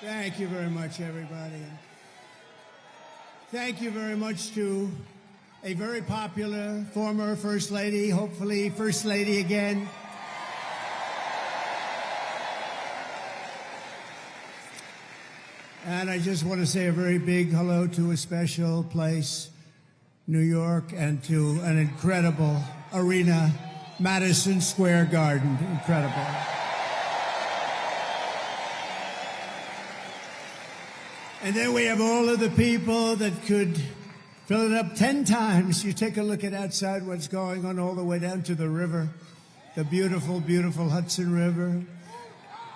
Thank you very much, everybody. And thank you very much to a very popular former First Lady, hopefully First Lady again. And I just want to say a very big hello to a special place, New York, and to an incredible arena, Madison Square Garden. Incredible. And then we have all of the people that could fill it up 10 times. You take a look at outside what's going on all the way down to the river, the beautiful, beautiful Hudson River.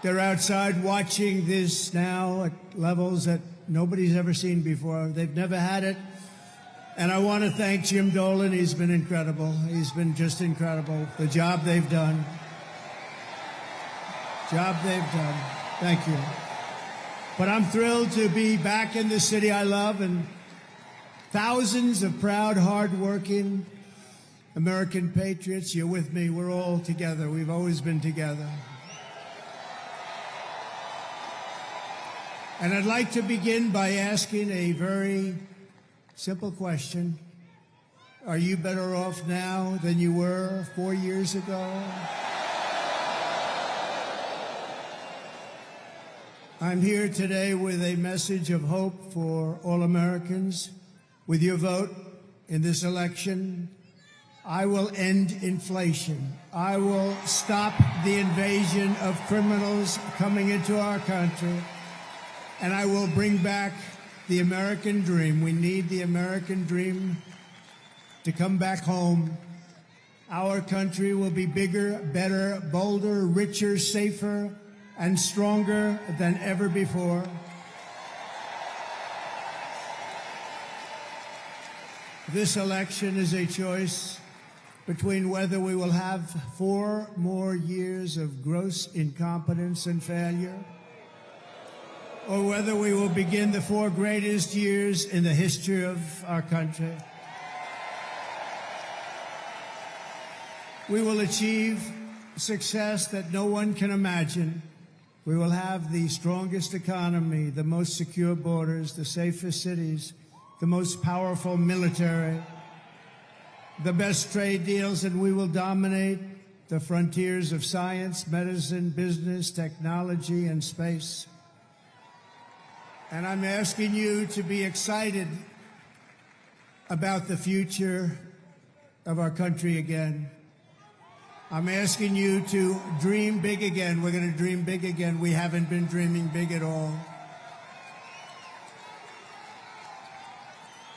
They're outside watching this now at levels that nobody's ever seen before. They've never had it. And I want to thank Jim Dolan. He's been incredible. He's been just incredible. The job they've done. Thank you. But I'm thrilled to be back in the city I love, and thousands of proud, hard-working American patriots. You're with me. We're all together. We've always been together. And I'd like to begin by asking a very simple question. Are you better off now than you were 4 years ago? I'm here today with a message of hope for all Americans. With your vote in this election, I will end inflation. I will stop the invasion of criminals coming into our country. And I will bring back the American dream. We need the American dream to come back home. Our country will be bigger, better, bolder, richer, safer, and stronger than ever before. This election is a choice between whether we will have 4 more years of gross incompetence and failure, or whether we will begin the 4 greatest years in the history of our country. We will achieve success that no one can imagine. We will have the strongest economy, the most secure borders, the safest cities, the most powerful military, the best trade deals, and we will dominate the frontiers of science, medicine, business, technology, and space. And I'm asking you to be excited about the future of our country again. I'm asking you to dream big again. We're going to dream big again. We haven't been dreaming big at all.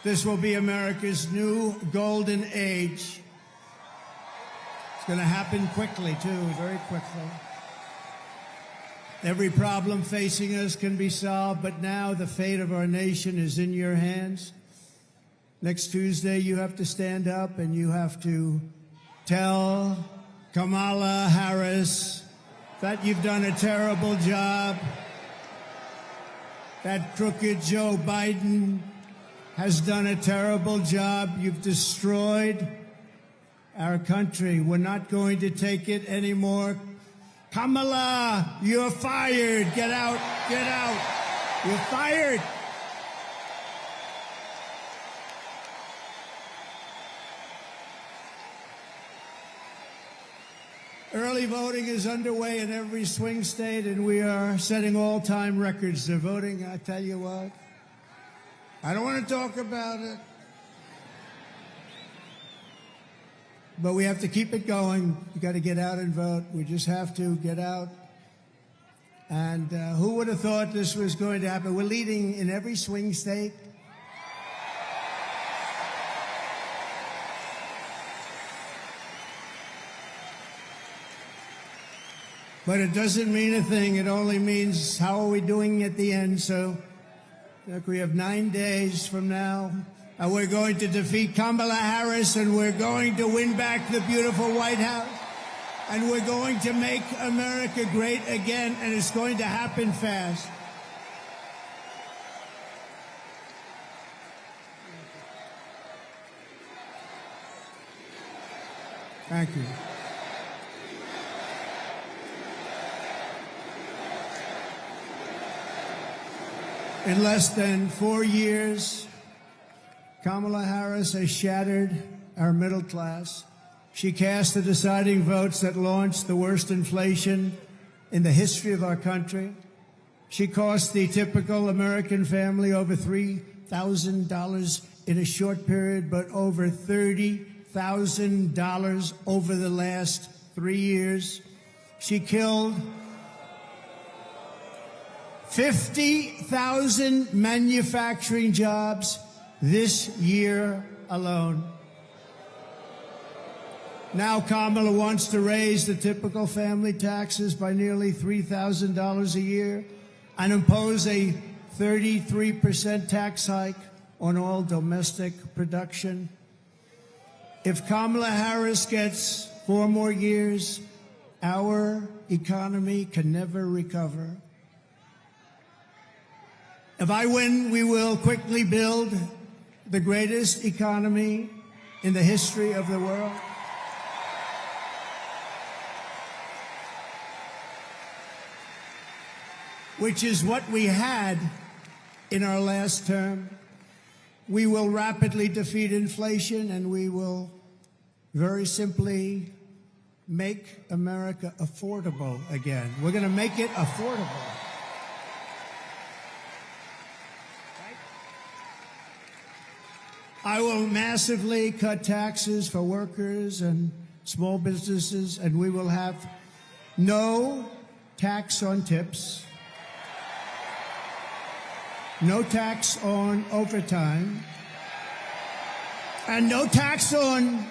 This will be America's new golden age. It's going to happen quickly, too, very quickly. Every problem facing us can be solved, but now the fate of our nation is in your hands. Next Tuesday, you have to stand up and you have to tell Kamala Harris that you've done a terrible job, that crooked Joe Biden has done a terrible job. You've destroyed our country. We're not going to take it anymore. Kamala, you're fired. Get out. Get out. You're fired. Early voting is underway in every swing state, and we are setting all-time records. They're voting, I tell you what. I don't want to talk about it. But we have to keep it going. You got to get out and vote. We just have to get out. And who would have thought this was going to happen? We're leading in every swing state. But it doesn't mean a thing. It only means how are we doing at the end. So look, we have 9 days from now. And we're going to defeat Kamala Harris, and we're going to win back the beautiful White House. And we're going to make America great again, and it's going to happen fast. Thank you. In less than 4 years, Kamala Harris has shattered our middle class. She cast the deciding votes that launched the worst inflation in the history of our country. She cost the typical American family over $3,000 in a short period, but over $30,000 over the last 3 years. She killed 50,000 manufacturing jobs this year alone. Now Kamala wants to raise the typical family taxes by nearly $3,000 a year and impose a 33% tax hike on all domestic production. If Kamala Harris gets 4 more years, our economy can never recover. If I win, we will quickly build the greatest economy in the history of the world. Which is what we had in our last term. We will rapidly defeat inflation, and we will very simply make America affordable again. We're going to make it affordable. I will massively cut taxes for workers and small businesses, and we will have no tax on tips, no tax on overtime, and no tax on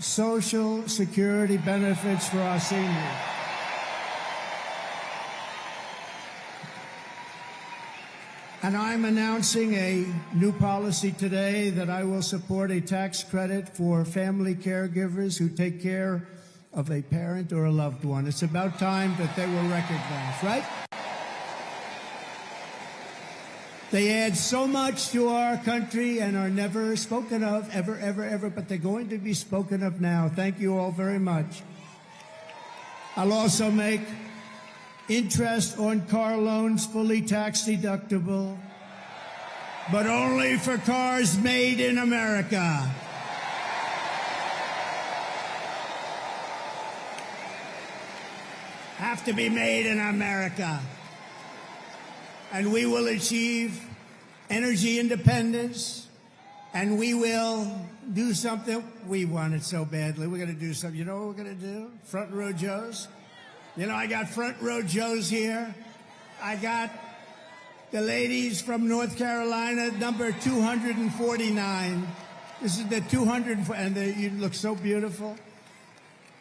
Social Security benefits for our seniors. And I'm announcing a new policy today that I will support a tax credit for family caregivers who take care of a parent or a loved one. It's about time that they were recognized, right? They add so much to our country and are never spoken of, ever, ever, ever, but they're going to be spoken of now. Thank you all very much. I'll also make interest on car loans fully tax deductible, but only for cars made in America. Have to be made in America. And we will achieve energy independence, and we will do something. We want it so badly. We're going to do something. You know what we're going to do? Front row Joes. You know, I got front row Joes here. I got the ladies from North Carolina, number 249. This is the 200, and you look so beautiful.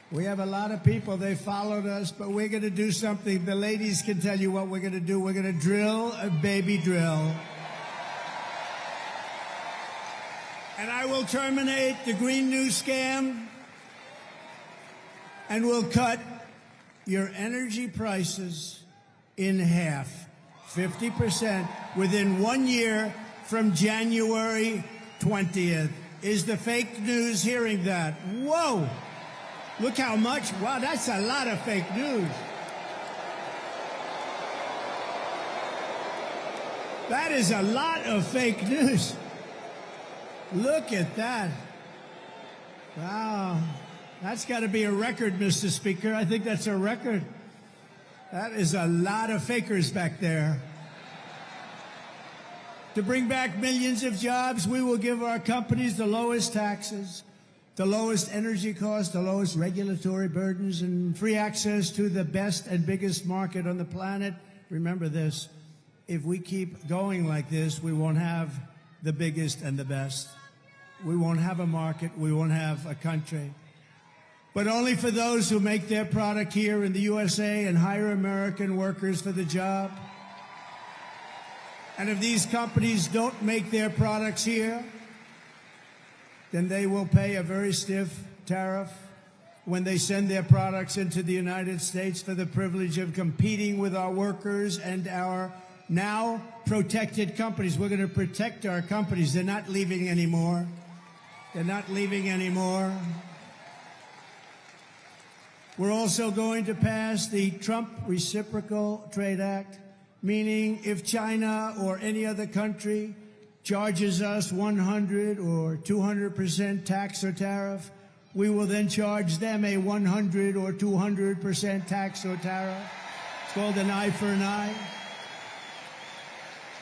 We have a lot of people. They followed us, but we're going to do something. The ladies can tell you what we're going to do. We're going to drill a baby drill. And I will terminate the Green New Scam, and we'll cut your energy prices in half, 50%, within 1 year from January 20th. Is the fake news hearing that? Whoa! Look how much. Wow, that's a lot of fake news. That is a lot of fake news. Look at that. Wow. That's got to be a record, Mr. Speaker. I think that's a record. That is a lot of fakers back there. To bring back millions of jobs, we will give our companies the lowest taxes, the lowest energy costs, the lowest regulatory burdens, and free access to the best and biggest market on the planet. Remember this, if we keep going like this, we won't have the biggest and the best. We won't have a market, we won't have a country. But only for those who make their product here in the USA and hire American workers for the job. And if these companies don't make their products here, then they will pay a very stiff tariff when they send their products into the United States for the privilege of competing with our workers and our now protected companies. We're going to protect our companies. They're not leaving anymore. They're not leaving anymore. We're also going to pass the Trump Reciprocal Trade Act, meaning if China or any other country charges us 100 or 200% tax or tariff, we will then charge them a 100 or 200% tax or tariff. It's called an eye for an eye.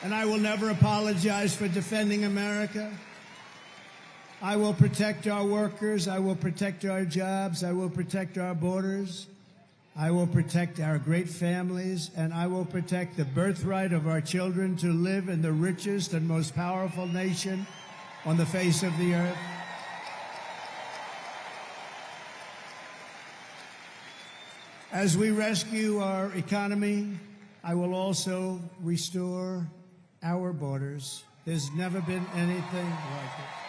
And I will never apologize for defending America. I will protect our workers. I will protect our jobs. I will protect our borders. I will protect our great families, and I will protect the birthright of our children to live in the richest and most powerful nation on the face of the earth. As we rescue our economy, I will also restore our borders. There's never been anything like it.